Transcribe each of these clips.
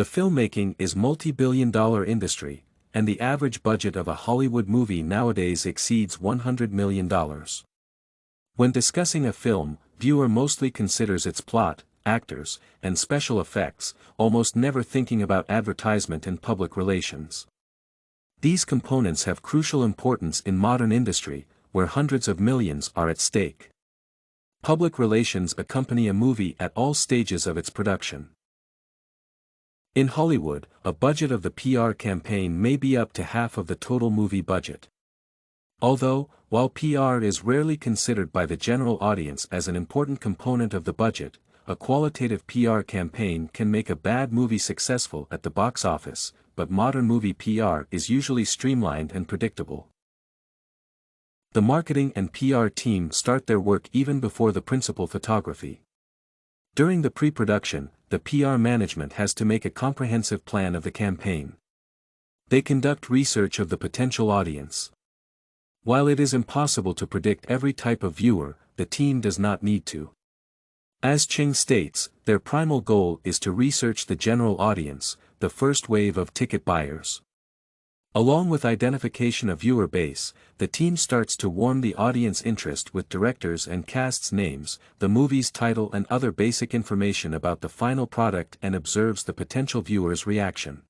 The filmmaking is multi-billion-dollar industry, and the average budget of a Hollywood movie nowadays exceeds $100 million. When discussing a film, viewer mostly considers its plot, actors, and special effects, almost never thinking about advertisement and public relations. These components have crucial importance in modern industry, where hundreds of millions are at stake. Public relations accompany a movie at all stages of its production. In Hollywood, a budget of the PR campaign may be up to half of the total movie budget. Although, while PR is rarely considered by the general audience as an important component of the budget, a qualitative PR campaign can make a bad movie successful at the box office, but modern movie PR is usually streamlined and predictable. The marketing and PR team start their work even before the principal photography. During the pre-production, the PR management has to make a comprehensive plan of the campaign. They conduct research of the potential audience. While it is impossible to predict every type of viewer, the team does not need to. As Cheng states, their primal goal is to research the general audience, the first wave of ticket buyers. Along with identification of viewer base, the team starts to warm the audience interest with directors and cast's names, the movie's title and other basic information about the final product, and observes the potential viewer's reaction.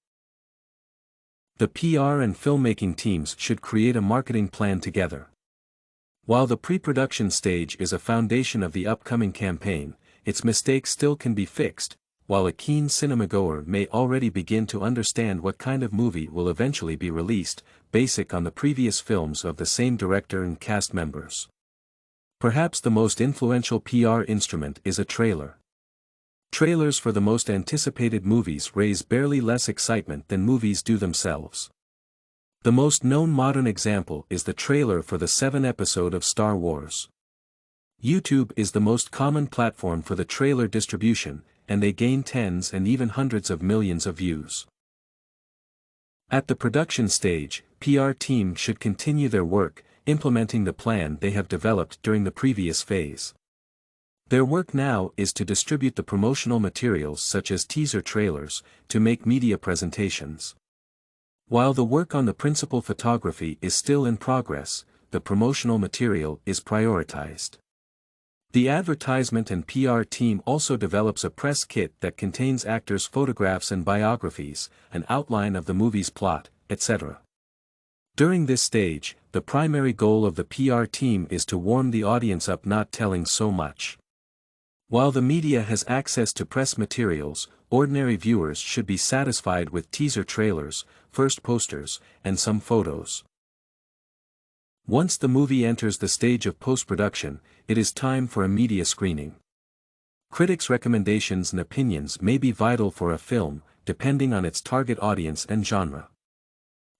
The PR and filmmaking teams should create a marketing plan together. While the pre-production stage is a foundation of the upcoming campaign, its mistakes still can be fixed, while a keen cinemagoer may already begin to understand what kind of movie will eventually be released, based on the previous films of the same director and cast members. Perhaps the most influential PR instrument is a trailer. Trailers for the most anticipated movies raise barely less excitement than movies do themselves. The most known modern example is the trailer for the 7th episode of Star Wars. YouTube is the most common platform for the trailer distribution, and they gain tens and even hundreds of millions of views. At the production stage, PR team should continue their work, implementing the plan they have developed during the previous phase. Their work now is to distribute the promotional materials such as teaser trailers, to make media presentations. While the work on the principal photography is still in progress, the promotional material is prioritized. The advertisement and PR team also develops a press kit that contains actors' photographs and biographies, an outline of the movie's plot, etc. During this stage, the primary goal of the PR team is to warm the audience up, not telling so much. While the media has access to press materials, ordinary viewers should be satisfied with teaser trailers, first posters, and some photos. Once the movie enters the stage of post-production, it is time for a media screening. Critics' recommendations and opinions may be vital for a film, depending on its target audience and genre.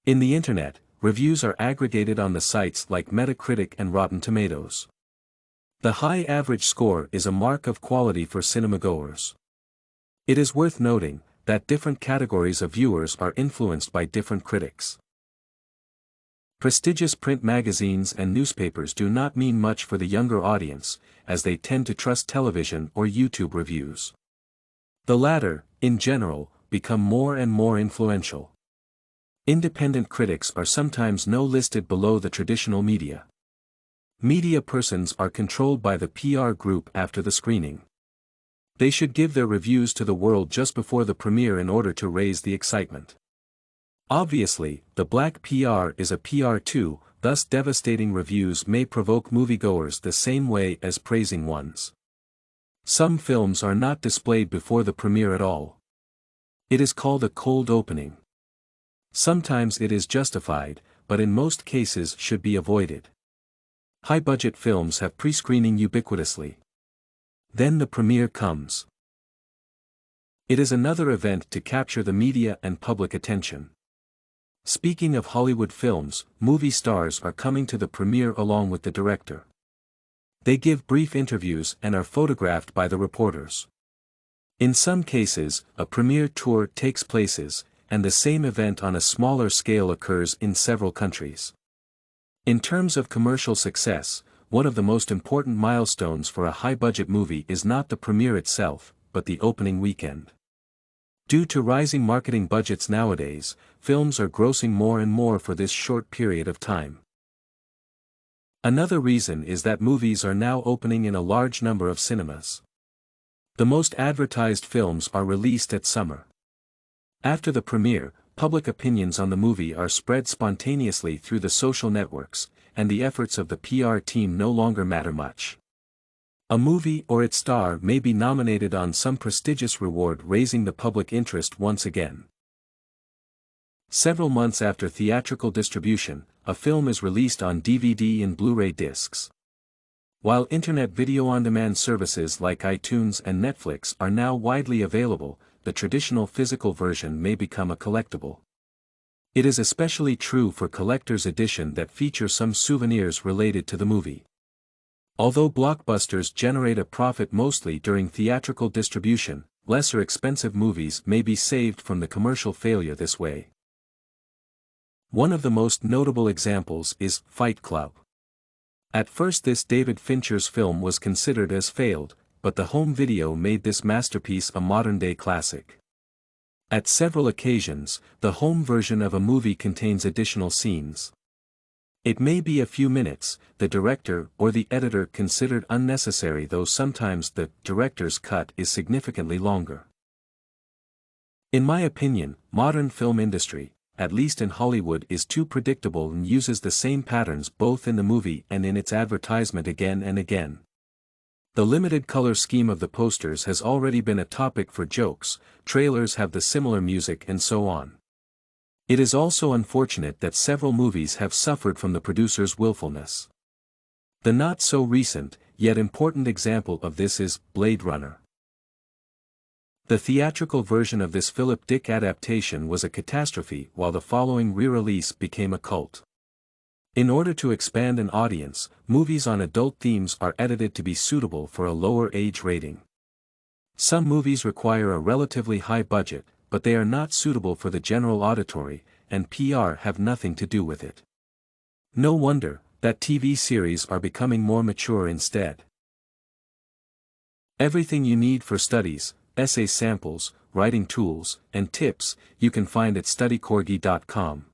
In the Internet, reviews are aggregated on the sites like Metacritic and Rotten Tomatoes. The high average score is a mark of quality for cinemagoers. It is worth noting that different categories of viewers are influenced by different critics. Prestigious print magazines and newspapers do not mean much for the younger audience, as they tend to trust television or YouTube reviews. The latter, in general, become more and more influential. Independent critics are sometimes listed below the traditional media. Media persons are controlled by the PR group after the screening. They should give their reviews to the world just before the premiere in order to raise the excitement. Obviously, the black PR is a PR too, thus devastating reviews may provoke moviegoers the same way as praising ones. Some films are not displayed before the premiere at all. It is called a cold opening. Sometimes it is justified, but in most cases should be avoided. High-budget films have pre-screening ubiquitously. Then the premiere comes. It is another event to capture the media and public attention. Speaking of Hollywood films, movie stars are coming to the premiere along with the director. They give brief interviews and are photographed by the reporters. In some cases, a premiere tour takes place, and the same event on a smaller scale occurs in several countries. In terms of commercial success, one of the most important milestones for a high-budget movie is not the premiere itself, but the opening weekend. Due to rising marketing budgets nowadays, films are grossing more and more for this short period of time. Another reason is that movies are now opening in a large number of cinemas. The most advertised films are released at summer. After the premiere, public opinions on the movie are spread spontaneously through the social networks, and the efforts of the PR team no longer matter much. A movie or its star may be nominated on some prestigious reward, raising the public interest once again. Several months after theatrical distribution, a film is released on DVD and Blu-ray discs. While internet video-on-demand services like iTunes and Netflix are now widely available, the traditional physical version may become a collectible. It is especially true for collector's edition that feature some souvenirs related to the movie. Although blockbusters generate a profit mostly during theatrical distribution, lesser expensive movies may be saved from the commercial failure this way. One of the most notable examples is Fight Club. At first this David Fincher's film was considered as failed, but the home video made this masterpiece a modern-day classic. At several occasions, the home version of a movie contains additional scenes. It may be a few minutes, the director or the editor considered unnecessary, though sometimes the director's cut is significantly longer. In my opinion, modern film industry, at least in Hollywood, is too predictable and uses the same patterns both in the movie and in its advertisement again and again. The limited color scheme of the posters has already been a topic for jokes, trailers have the similar music and so on. It is also unfortunate that several movies have suffered from the producer's willfulness. The not-so-recent, yet important example of this is Blade Runner. The theatrical version of this Philip Dick adaptation was a catastrophe, while the following re-release became a cult. In order to expand an audience, movies on adult themes are edited to be suitable for a lower age rating. Some movies require a relatively high budget, but they are not suitable for the general auditory, and PR have nothing to do with it. No wonder that TV series are becoming more mature instead. Everything you need for studies, essay samples, writing tools, and tips, you can find at studycorgi.com.